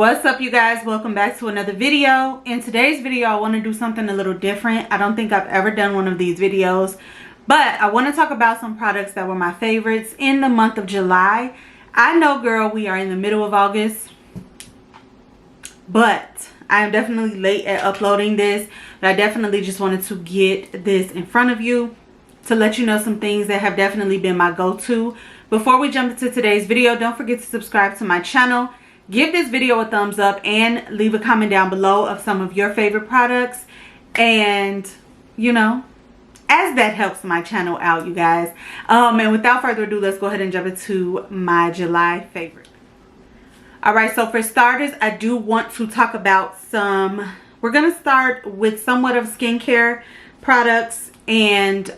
What's up, you guys? Welcome back to another video. In today's video, I want to do something a little different. I don't think I've ever done one of these videos, but I want to talk about some products that were my favorites in the month of July. I know, girl, we are in the middle of August, but I am definitely late at uploading this. But I definitely just wanted to get this in front of you to let you know some things that have definitely been my go-to. Before we jump into today's video, don't forget to subscribe to my channel. Give this video a thumbs up and leave a comment down below of some of your favorite products. And, you know, as that helps my channel out, you guys. And without further ado, let's go ahead and jump into my July favorite. Alright, so for starters, I do want to talk about we're going to start with somewhat of skincare products and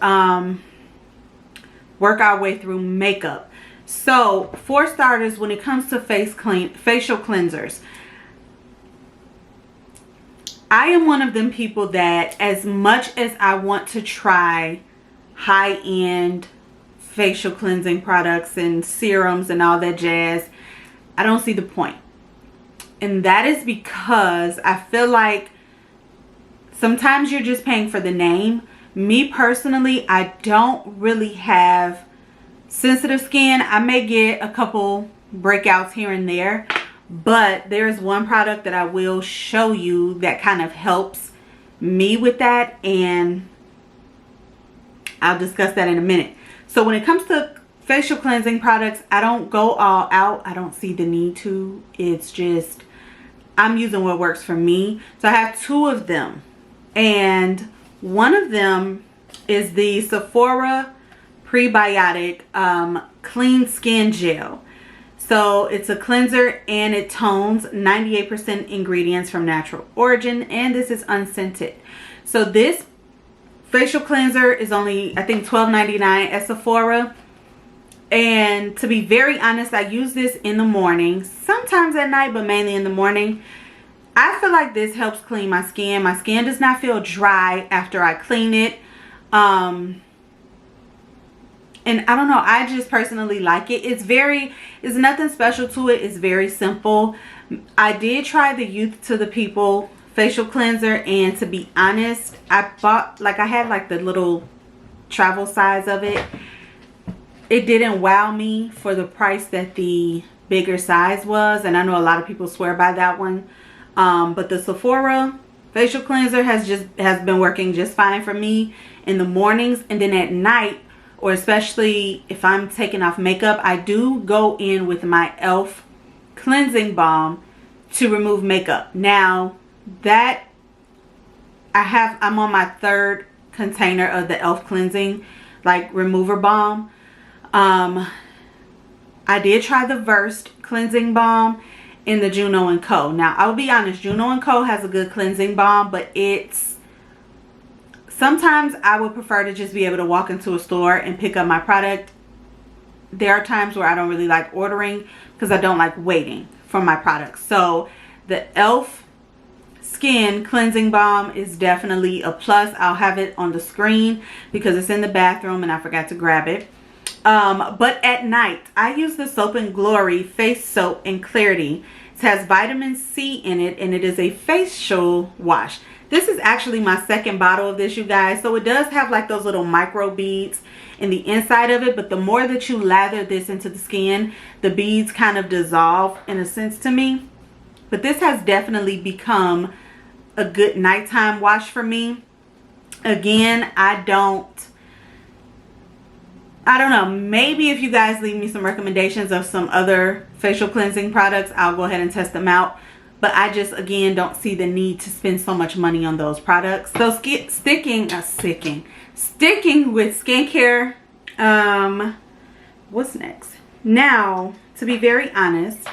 work our way through makeup. So, for starters, when it comes to facial cleansers, I am one of them people that, as much as I want to try high-end facial cleansing products and serums and all that jazz, I don't see the point. And that is because I feel like sometimes you're just paying for the name. Me personally, I don't really have sensitive skin. I may get a couple breakouts here and there, but there's one product that I will show you that kind of helps me with that, and I'll discuss that in a minute. So when it comes to facial cleansing products, I don't go all out. I don't see the need to. It's just I'm using what works for me. So I have two of them, and one of them is the Sephora prebiotic clean skin gel. So it's a cleanser and it tones, 98% ingredients from natural origin, and this is unscented. So this facial cleanser is only, I think, $12.99 at Sephora. And to be very honest, I use this in the morning, sometimes at night, but mainly in the morning. I feel like this helps clean my skin. My skin does not feel dry after I clean it. And I don't know, I just personally like it. It's nothing special to it. It's very simple. I did try the Youth to the People facial cleanser, and to be honest, I had like the little travel size of it. It didn't wow me for the price that the bigger size was, and I know a lot of people swear by that one. But the Sephora facial cleanser has been working just fine for me in the mornings, and then at night, or especially if I'm taking off makeup, I do go in with my e.l.f. cleansing balm to remove makeup. Now that I'm on my third container of the e.l.f. cleansing remover balm. I did try the Versed cleansing balm in the Juno & Co. Now I'll be honest, Juno & Co has a good cleansing balm, but sometimes I would prefer to just be able to walk into a store and pick up my product. There are times where I don't really like ordering because I don't like waiting for my products. So the e.l.f. Skin Cleansing Balm is definitely a plus. I'll have it on the screen because it's in the bathroom and I forgot to grab it. But at night, I use the Soap & Glory Face Soap in Clarity. It has vitamin C in it, and it is a facial wash. This is actually my second bottle of this, you guys. So it does have like those little micro beads in the inside of it. But the more that you lather this into the skin, the beads kind of dissolve in a sense to me. But this has definitely become a good nighttime wash for me. Again, I don't know. Maybe if you guys leave me some recommendations of some other facial cleansing products, I'll go ahead and test them out. But I just, again, don't see the need to spend so much money on those products. So sticking with skincare, what's next? Now, to be very honest,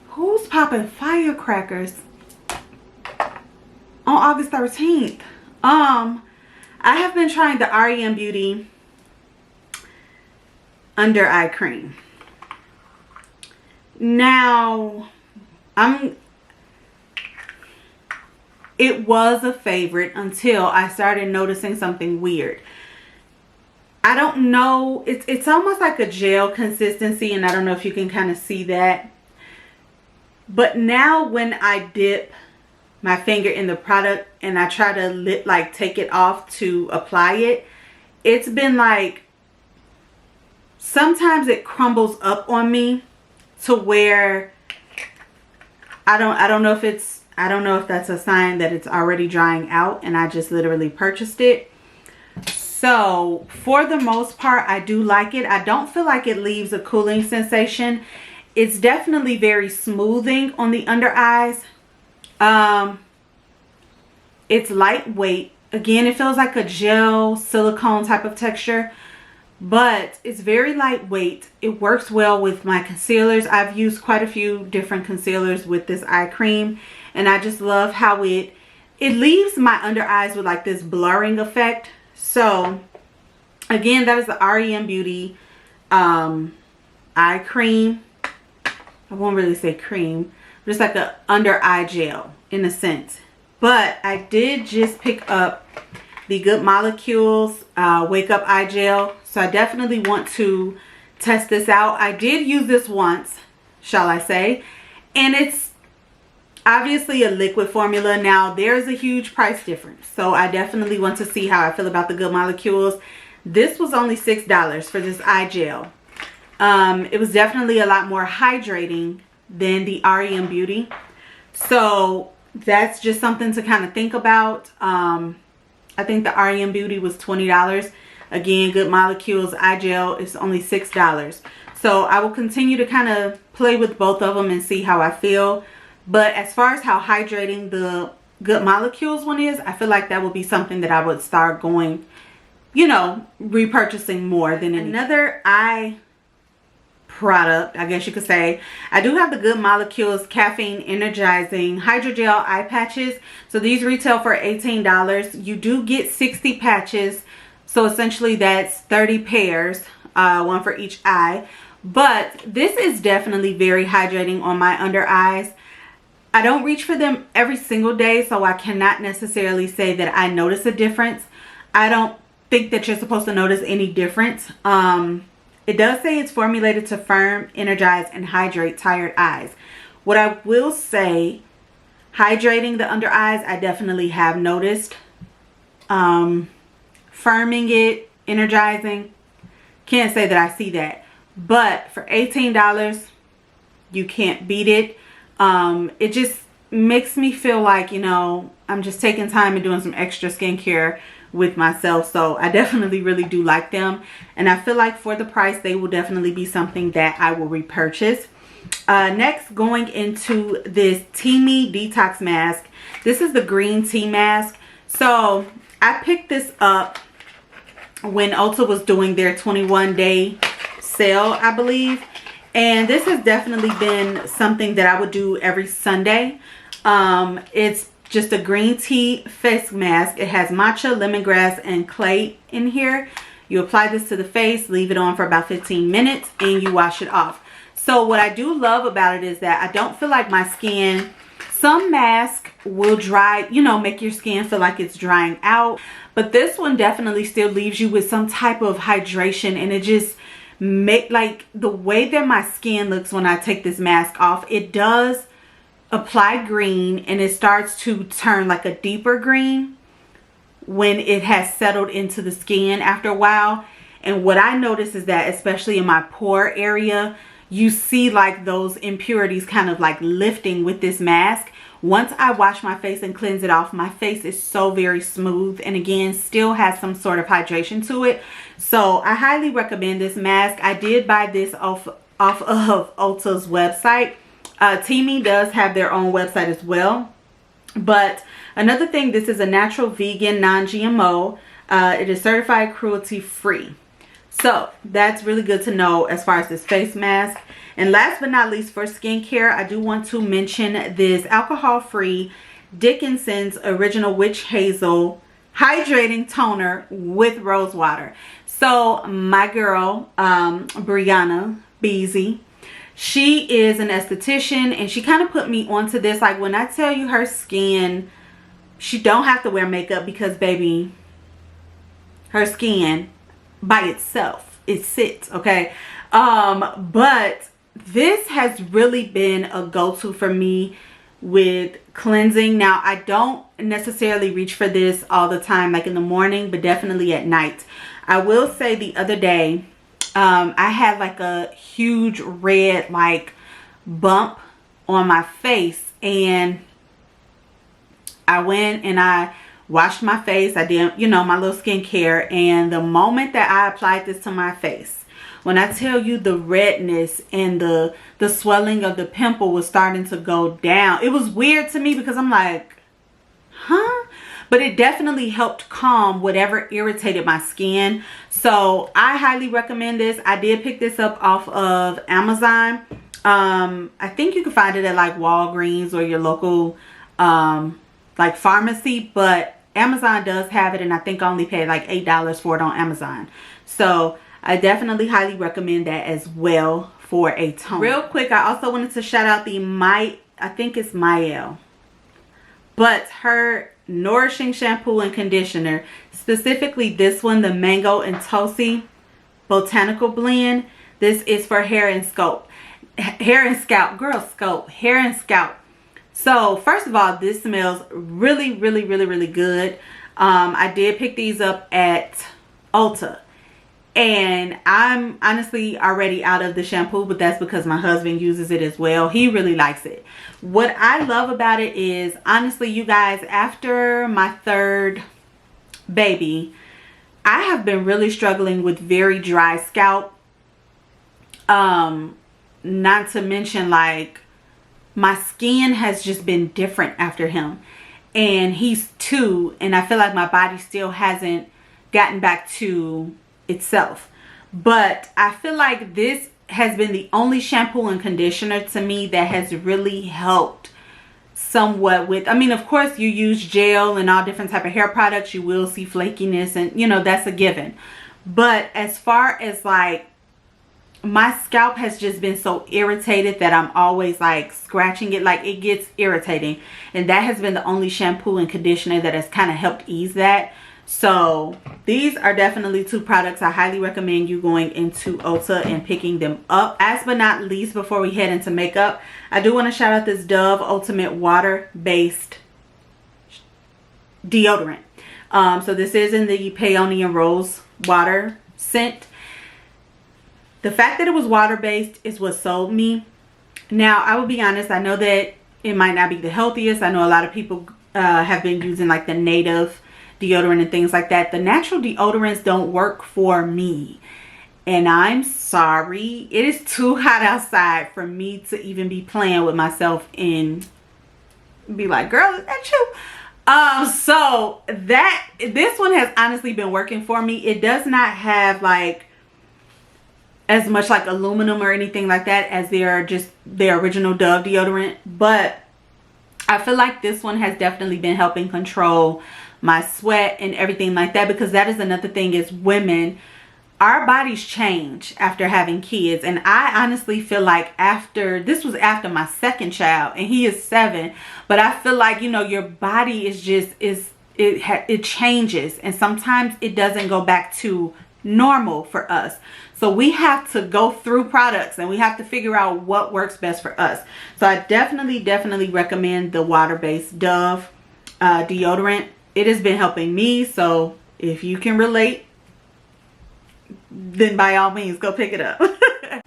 who's popping firecrackers on August 13th? I have been trying the REM Beauty under eye cream. Now, it was a favorite until I started noticing something weird. I don't know, it's almost like a gel consistency, and I don't know if you can kind of see that. But now when I dip my finger in the product and I try to like take it off to apply it, it's been like, sometimes it crumbles up on me to where I don't know if that's a sign that it's already drying out and I just literally purchased it. So for the most part, I do like it. I don't feel like it leaves a cooling sensation. It's definitely very smoothing on the under eyes. It's lightweight. Again, it feels like a gel silicone type of texture, but it's very lightweight. It works well with my concealers. I've used quite a few different concealers with this eye cream, and I just love how it leaves my under eyes with like this blurring effect. So again, that is the REM Beauty eye cream. I won't really say cream, but it's like a under eye gel in a sense. But I did just pick up the Good Molecules Wake Up Eye Gel. So I definitely want to test this out. I did use this once, shall I say. And it's obviously a liquid formula. Now, there's a huge price difference. So I definitely want to see how I feel about the Good Molecules. This was only $6 for this eye gel. It was definitely a lot more hydrating than the REM Beauty. So that's just something to kind of think about. I think the REM Beauty was $20. Again, Good Molecules eye gel is only $6. So I will continue to kind of play with both of them and see how I feel. But as far as how hydrating the Good Molecules one is, I feel like that would be something that I would start going, you know, repurchasing more than anything. Another eye product, I guess you could say, I do have the Good Molecules Caffeine Energizing Hydrogel Eye Patches. So these retail for $18. You do get 60 patches. So essentially that's 30 pairs, one for each eye. But this is definitely very hydrating on my under eyes. I don't reach for them every single day, so I cannot necessarily say that I notice a difference. I don't think that you're supposed to notice any difference. It does say it's formulated to firm, energize, and hydrate tired eyes. What I will say, hydrating the under eyes, I definitely have noticed. Firming it, energizing, can't say that I see that. But for $18, you can't beat it. It just makes me feel like, you know, I'm just taking time and doing some extra skincare with myself. So I definitely really do like them, and I feel like for the price they will definitely be something that I will repurchase. Next, going into this Teamy Detox Mask. This is the green tea mask. So I picked this up when Ulta was doing their 21-day sale, I believe, and this has definitely been something that I would do every Sunday. It's just a green tea face mask. It has matcha, lemongrass, and clay in here. You apply this to the face, leave it on for about 15 minutes, and you wash it off. So what I do love about it is that I don't feel like my skin, some masks will dry, you know, make your skin feel like it's drying out. But this one definitely still leaves you with some type of hydration, and it just make, like, the way that my skin looks when I take this mask off, it does apply green, and it starts to turn like a deeper green when it has settled into the skin after a while. And what I notice is that, especially in my pore area, you see like those impurities kind of like lifting with this mask. Once I wash my face and cleanse it off, my face is so very smooth, and again, still has some sort of hydration to it. So I highly recommend this mask. I did buy this off of Ulta's website. Teamy does have their own website as well. But another thing, this is a natural, vegan, non-GMO. It is certified cruelty free. So that's really good to know as far as this face mask. And last but not least, for skincare, I do want to mention this alcohol-free Dickinson's Original Witch Hazel Hydrating Toner with Rose Water. So my girl, Brianna Beezy, she is an esthetician, and she kind of put me onto this. Like, when I tell you her skin, she don't have to wear makeup because, baby, her skin by itself, it sits, okay? But this has really been a go-to for me with cleansing. Now, I don't necessarily reach for this all the time, like in the morning, but definitely at night. I will say the other day, I had like a huge red like bump on my face, and I went and I washed my face. I did, you know, my little skincare, and the moment that I applied this to my face, when I tell you the redness and the swelling of the pimple was starting to go down, it was weird to me because I'm like, huh? But it definitely helped calm whatever irritated my skin. So I highly recommend this. I did pick this up off of Amazon. I think you can find it at like Walgreens or your local like pharmacy, but Amazon does have it, and I think I only paid like $8 for it on Amazon. So I definitely highly recommend that as well for a tone. Real quick, I also wanted to shout out the I think it's Mael, but her nourishing shampoo and conditioner, specifically this one, the Mango and Tulsi Botanical Blend. This is for hair and scalp. Hair and scalp, girl, scalp, hair and scalp. So first of all, this smells really, really, really, really good. I did pick these up at Ulta, and I'm honestly already out of the shampoo, but that's because my husband uses it as well. He really likes it. What I love about it is, honestly, you guys, after my third baby, I have been really struggling with very dry scalp. Not to mention, like, my skin has just been different after him, and he's 2, and I feel like my body still hasn't gotten back to itself. But I feel like this has been the only shampoo and conditioner to me that has really helped somewhat with, I mean, of course, you use gel and all different type of hair products, you will see flakiness, and you know, that's a given. But as far as like, my scalp has just been so irritated that I'm always like scratching it, like it gets irritating, and that has been the only shampoo and conditioner that has kind of helped ease that. So these are definitely 2 products I highly recommend you going into Ulta and picking them up. Last but not least, before we head into makeup, I do want to shout out this Dove Ultimate Water-Based Deodorant. So this is in the Peony and Rose Water scent. The fact that it was water-based is what sold me. Now, I will be honest, I know that it might not be the healthiest. I know a lot of people have been using like the native deodorant and things like that. The natural deodorants don't work for me, and I'm sorry. It is too hot outside for me to even be playing with myself and be like, girl, is that you? So this one has honestly been working for me. It does not have like as much like aluminum or anything like that as their original Dove deodorant, but I feel like this one has definitely been helping control my sweat and everything like that, because that is another thing, is women, our bodies change after having kids. And I honestly feel like this was after my second child, and he is 7, but I feel like, you know, your body is just it changes, and sometimes it doesn't go back to normal for us. So we have to go through products and we have to figure out what works best for us. So I definitely recommend the water-based Dove deodorant. It has been helping me, so if you can relate, then by all means go pick it up.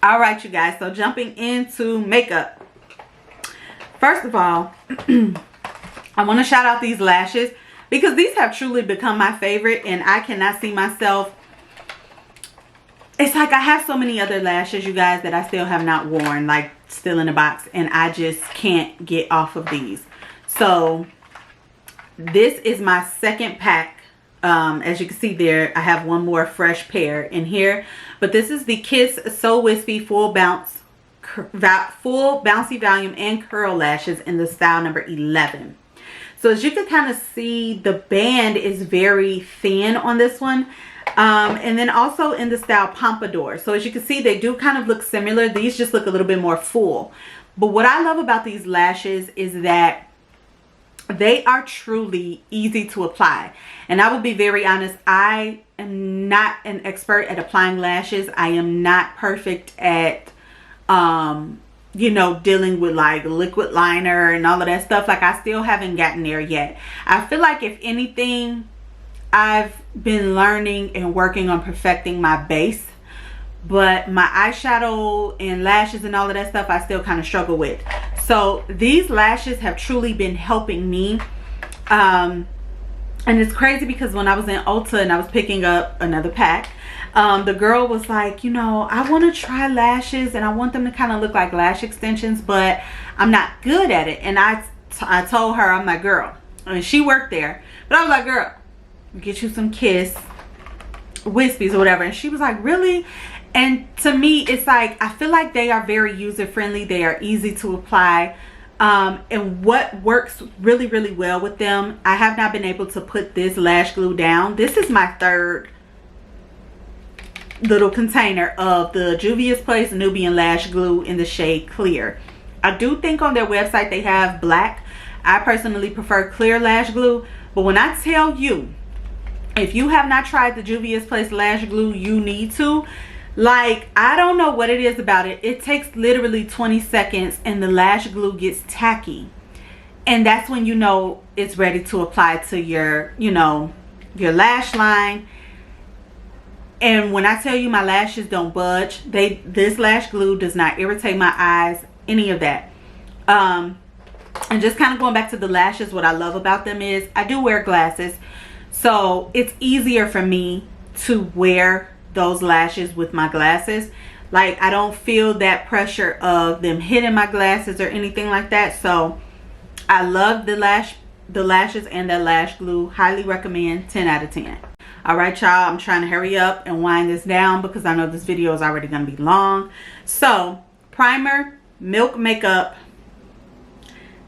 All right, you guys, so jumping into makeup. First of all, I want to shout out these lashes, because these have truly become my favorite, and I cannot see myself. It's like I have so many other lashes, you guys, that I still have not worn, like still in the box, and I just can't get off of these. So this is my second pack. As you can see there, I have one more fresh pair in here, but this is the Kiss So Wispy Full Bouncy Volume and Curl Lashes in the style number 11. So as you can kind of see, the band is very thin on this one. And then also in the style Pompadour. So as you can see, they do kind of look similar. These just look a little bit more full. But what I love about these lashes is that they are truly easy to apply. And I will be very honest, I am not an expert at applying lashes. I am not perfect at you know, dealing with like liquid liner and all of that stuff. Like, I still haven't gotten there yet. I feel like if anything, I've been learning and working on perfecting my base, but my eyeshadow and lashes and all of that stuff I still kind of struggle with. So these lashes have truly been helping me. And it's crazy because when I was in Ulta and I was picking up another pack, the girl was like, you know, I want to try lashes and I want them to kind of look like lash extensions, but I'm not good at it. And I told her, I'm like, girl, I mean, she worked there, but I was like, girl, get you some Kiss Wispies or whatever. And she was like, really? And to me, it's like, I feel like they are very user friendly. They are easy to apply. And what works really, really well with them, I have not been able to put this lash glue down. This is my third little container of the Juvia's Place Nubian Lash Glue in the shade Clear. I do think on their website they have black. I personally prefer clear lash glue. But when I tell you, if you have not tried the Juvia's Place Lash Glue, you need to. Like, I don't know what it is about it. It takes literally 20 seconds and the lash glue gets tacky. And that's when you know it's ready to apply to your, you know, your lash line. And when I tell you my lashes don't budge, this lash glue does not irritate my eyes, any of that. And just kind of going back to the lashes, what I love about them is I do wear glasses. So it's easier for me to wear those lashes with my glasses. Like, I don't feel that pressure of them hitting my glasses or anything like that. So I love the lashes and the lash glue. Highly recommend. 10 out of 10. All right, y'all, I'm trying to hurry up and wind this down because I know this video is already going to be long. So primer, Milk Makeup.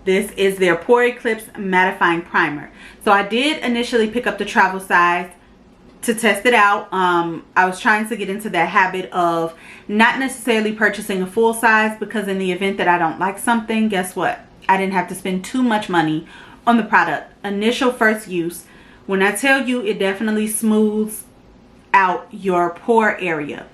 This is their Pore Eclipse Mattifying Primer. So I did initially pick up the travel size to test it out. I was trying to get into that habit of not necessarily purchasing a full size, because in the event that I don't like something, guess what? I didn't have to spend too much money on the product. Initial first use, when I tell you, it definitely smooths out your pore area.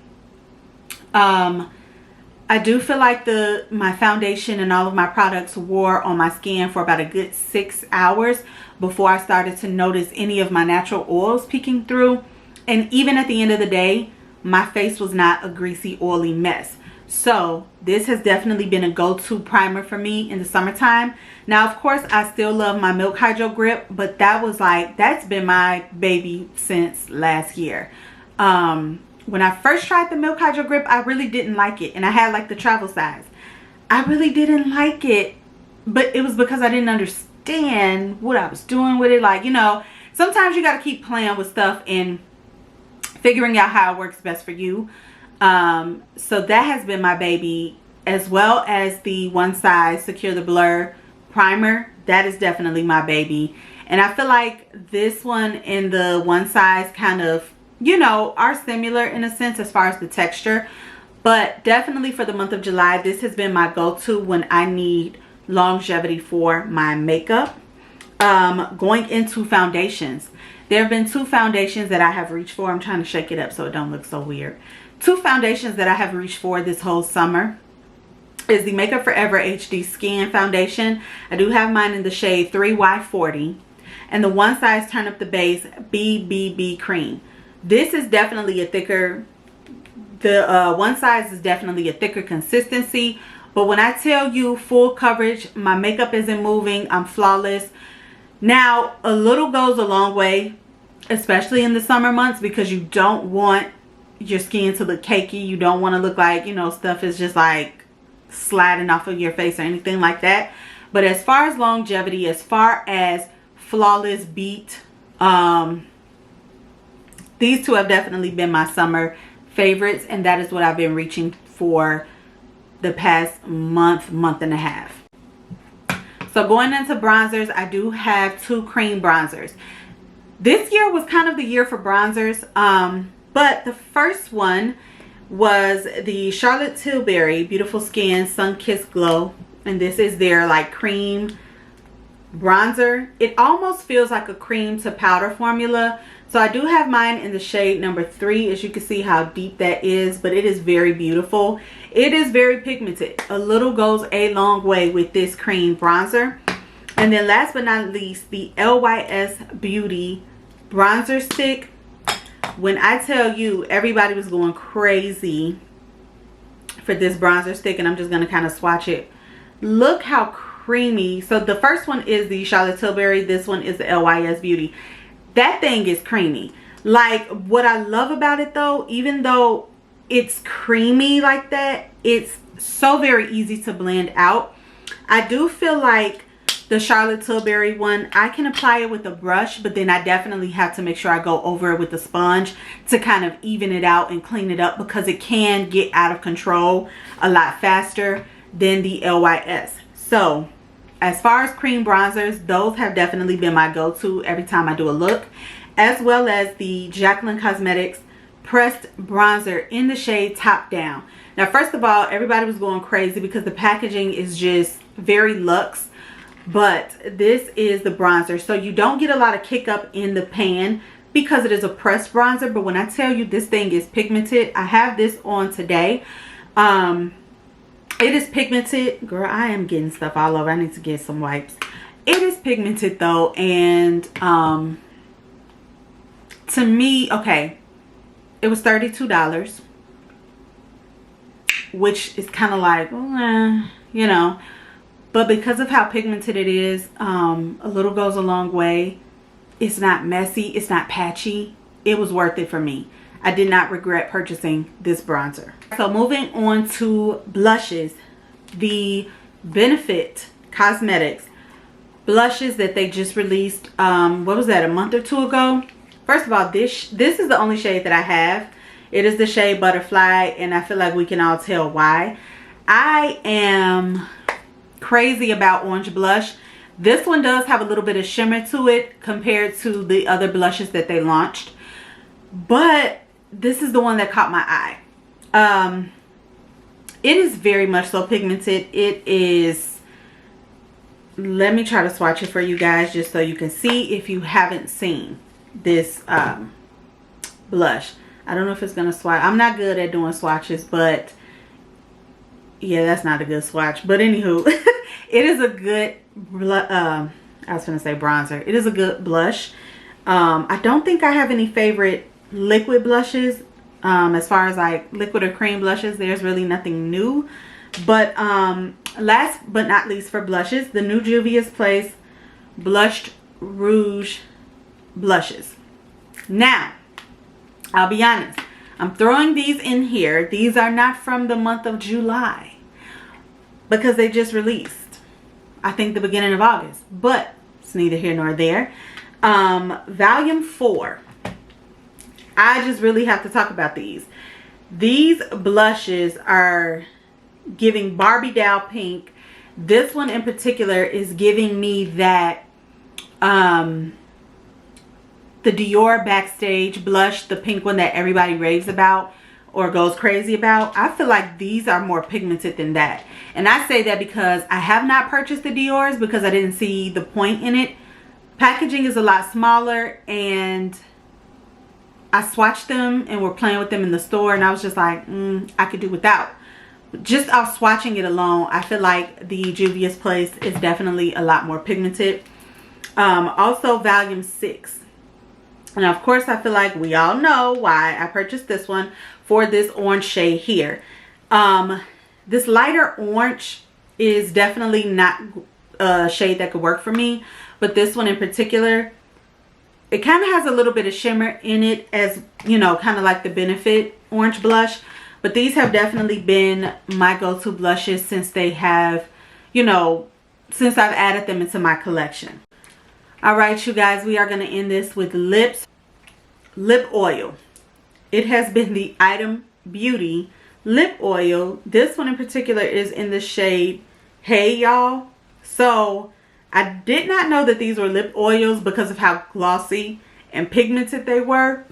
I do feel like my foundation and all of my products wore on my skin for about a good 6 hours before I started to notice any of my natural oils peeking through. And even at the end of the day, my face was not a greasy, oily mess. So this has definitely been a go-to primer for me in the summertime. Now, of course, I still love my Milk Hydro Grip, but that's been my baby since last year. When I first tried the Milk Hydro Grip, I really didn't like it. And I had like the travel size. I really didn't like it. But it was because I didn't understand what I was doing with it. Like, you know, sometimes you got to keep playing with stuff and figuring out how it works best for you. So that has been my baby, as well as the One Size Secure the Blur Primer. That is definitely my baby. And I feel like this one and the One Size kind of, you know, are similar in a sense as far as the texture. But definitely for the month of July, this has been my go-to when I need longevity for my makeup. Going into foundations, there have been 2 foundations that I have reached for. I'm trying to shake it up so it don't look so weird. 2 foundations that I have reached for this whole summer is the Makeup Forever HD Skin Foundation. I do have mine in the shade 3Y40. And the One Size Turn Up the Base BBB Cream. This is definitely a thicker, One Size is definitely a thicker consistency. But when I tell you full coverage, my makeup isn't moving, I'm flawless. Now, a little goes a long way, especially in the summer months, because you don't want your skin to look cakey. You don't want to look like, you know, stuff is just like sliding off of your face or anything like that. But as far as longevity, as far as flawless beat, these 2 have definitely been my summer favorites, and that is what I've been reaching for the past month and a half. So going into bronzers, I do have 2 cream bronzers. This year was kind of the year for bronzers, but the first one was the Charlotte Tilbury Beautiful Skin Sun Kissed Glow, and this is their like cream bronzer. It almost feels like a cream to powder formula. So I do have mine in the shade number 3, as you can see how deep that is, but it is very beautiful. It is very pigmented. A little goes a long way with this cream bronzer. And then last but not least, the LYS Beauty bronzer stick. When I tell you, everybody was going crazy for this bronzer stick, and I'm just going to kind of swatch it. Look how creamy. So the first one is the Charlotte Tilbury. This one is the LYS Beauty. That thing is creamy. Like, what I love about it though, even though it's creamy like that, it's so very easy to blend out. I do feel like the Charlotte Tilbury one, I can apply it with a brush, but then I definitely have to make sure I go over it with a sponge to kind of even it out and clean it up, because it can get out of control a lot faster than the LYS. So as far as cream bronzers, those have definitely been my go-to every time I do a look, as well as the Jaclyn Cosmetics pressed bronzer in the shade Top Down. Now, first of all, everybody was going crazy because the packaging is just very luxe, but this is the bronzer, so you don't get a lot of kick up in the pan because it is a pressed bronzer. But when I tell you this thing is pigmented, I have this on today. It is pigmented. Girl, I am getting stuff all over. I need to get some wipes. It is pigmented though, and to me, okay, it was $32, which is kind of like, you know, but because of how pigmented it is, a little goes a long way. It's not messy, it's not patchy. It was worth it for me. I did not regret purchasing this bronzer. So moving on to blushes, the Benefit Cosmetics blushes that they just released, what was that, a month or 2 ago? First of all, this is the only shade that I have. It is the shade Butterfly, and I feel like we can all tell why. I am crazy about orange blush. This one does have a little bit of shimmer to it compared to the other blushes that they launched, but this is the one that caught my eye. It is very much so pigmented. It is, let me try to swatch it for you guys just so you can see if you haven't seen this blush. I don't know if it's gonna swatch. I'm not good at doing swatches, but yeah, that's not a good swatch. But anywho, it is a good I was gonna say bronzer. It is a good blush. I don't think I have any favorite liquid blushes. As far as like liquid or cream blushes, there's really nothing new. But last but not least for blushes, the new Juvia's Place Blushed Rouge blushes. Now, I'll be honest, I'm throwing these in here. These are not from the month of July because they just released, I think, the beginning of August, but it's neither here nor there. Volume 4. I just really have to talk about these. These blushes are giving Barbie doll pink. This one in particular is giving me that the Dior Backstage blush, the pink one that everybody raves about or goes crazy about. I feel like these are more pigmented than that. And I say that because I have not purchased the Dior's because I didn't see the point in it. Packaging is a lot smaller, and I swatched them and were playing with them in the store, and I was just like, I could do without. Just off swatching it alone, I feel like the Juvia's Place is definitely a lot more pigmented. Also, Volume 6. And of course, I feel like we all know why I purchased this one, for this orange shade here. This lighter orange is definitely not a shade that could work for me, but this one in particular, it kind of has a little bit of shimmer in it, as you know, kind of like the Benefit orange blush. But these have definitely been my go-to blushes since they have, you know, since I've added them into my collection. All right, you guys, we are going to end this with lip oil. It has been the Item Beauty lip oil. This one in particular is in the shade Hey Y'all. So I did not know that these were lip oils because of how glossy and pigmented they were.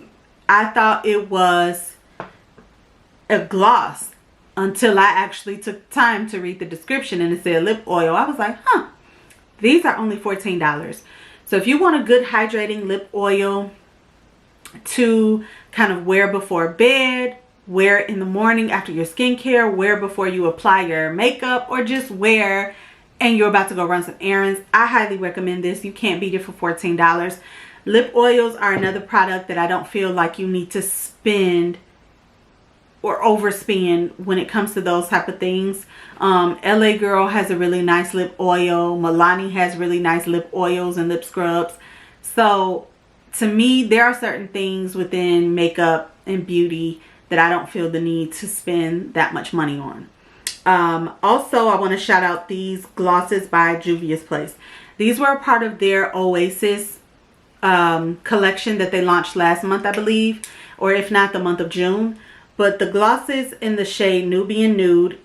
I thought it was a gloss until I actually took time to read the description and it said lip oil. I was like, huh, These are only $14. So if you want a good hydrating lip oil to kind of wear before bed, wear in the morning after your skincare, wear before you apply your makeup, or just wear and you're about to go run some errands, I highly recommend this. You can't beat it for $14. Lip oils are another product that I don't feel like you need to spend or overspend when it comes to those type of things. LA Girl has a really nice lip oil. Milani has really nice lip oils and lip scrubs. So to me, there are certain things within makeup and beauty that I don't feel the need to spend that much money on. Also, I want to shout out these glosses by Juvia's Place. These were a part of their Oasis collection that they launched last month, I believe, or if not, the month of June. But the glosses in the shade Nubian Nude,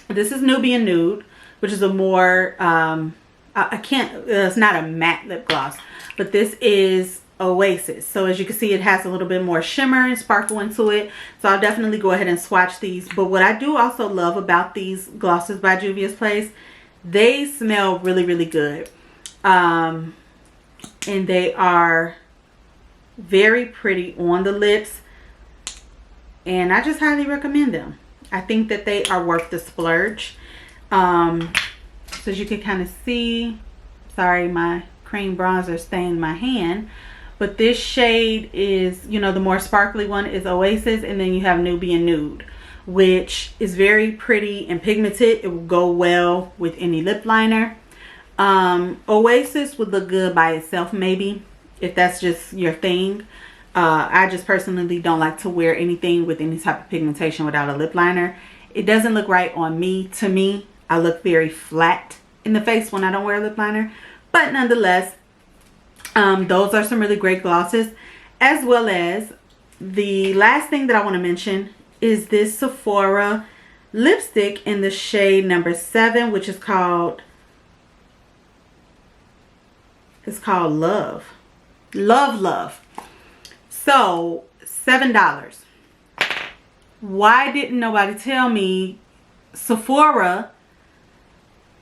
this is Nubian Nude, which is a more, it's not a matte lip gloss, but this is Oasis. So as you can see, it has a little bit more shimmer and sparkle into it. So I'll definitely go ahead and swatch these. But what I do also love about these glosses by Juvia's Place, they smell really, really good. And they are very pretty on the lips. And I just highly recommend them. I think that they are worth the splurge. So as you can kind of see, sorry, my cream bronzer stained my hand. But this shade is, you know, the more sparkly one is Oasis. And then you have Nubian Nude, which is very pretty and pigmented. It will go well with any lip liner. Oasis would look good by itself maybe, if that's just your thing. I just personally don't like to wear anything with any type of pigmentation without a lip liner. It doesn't look right on me. To me, I look very flat in the face when I don't wear a lip liner. But nonetheless, those are some really great glosses. As well as the last thing that I want to mention is this Sephora lipstick in the shade number 7, which is called, it's called Love. Love. So $7. Why didn't nobody tell me Sephora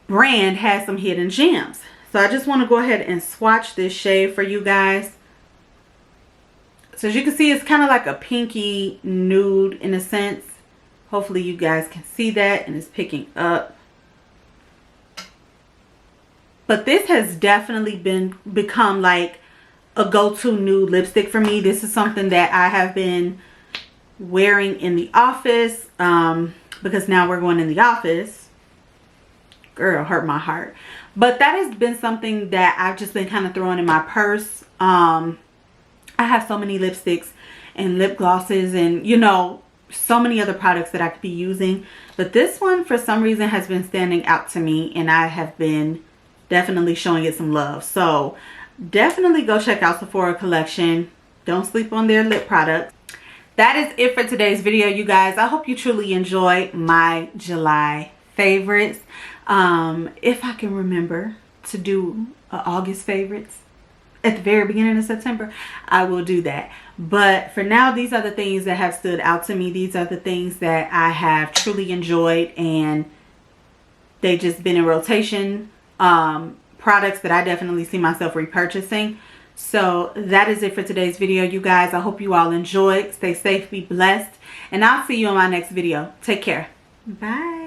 brand has some hidden gems? So I just want to go ahead and swatch this shade for you guys. So as you can see, it's kind of like a pinky nude in a sense. Hopefully you guys can see that and it's picking up. But this has definitely become like a go-to nude lipstick for me. This is something that I have been wearing in the office because now we're going in the office. Girl, hurt my heart. But that has been something that I've just been kind of throwing in my purse. I have so many lipsticks and lip glosses and, you know, so many other products that I could be using. But this one, for some reason, has been standing out to me, and I have been definitely showing it some love. So definitely go check out Sephora collection. Don't sleep on their lip products. That is it for today's video, you guys. I hope you truly enjoy my July favorites. If I can remember to do August favorites at the very beginning of September, I will do that. But for now, these are the things that have stood out to me. These are the things that I have truly enjoyed, and they just been in rotation. Products that I definitely see myself repurchasing. So that is it for today's video, you guys. I hope you all enjoyed. Stay safe, be blessed, and I'll see you in my next video. Take care. Bye.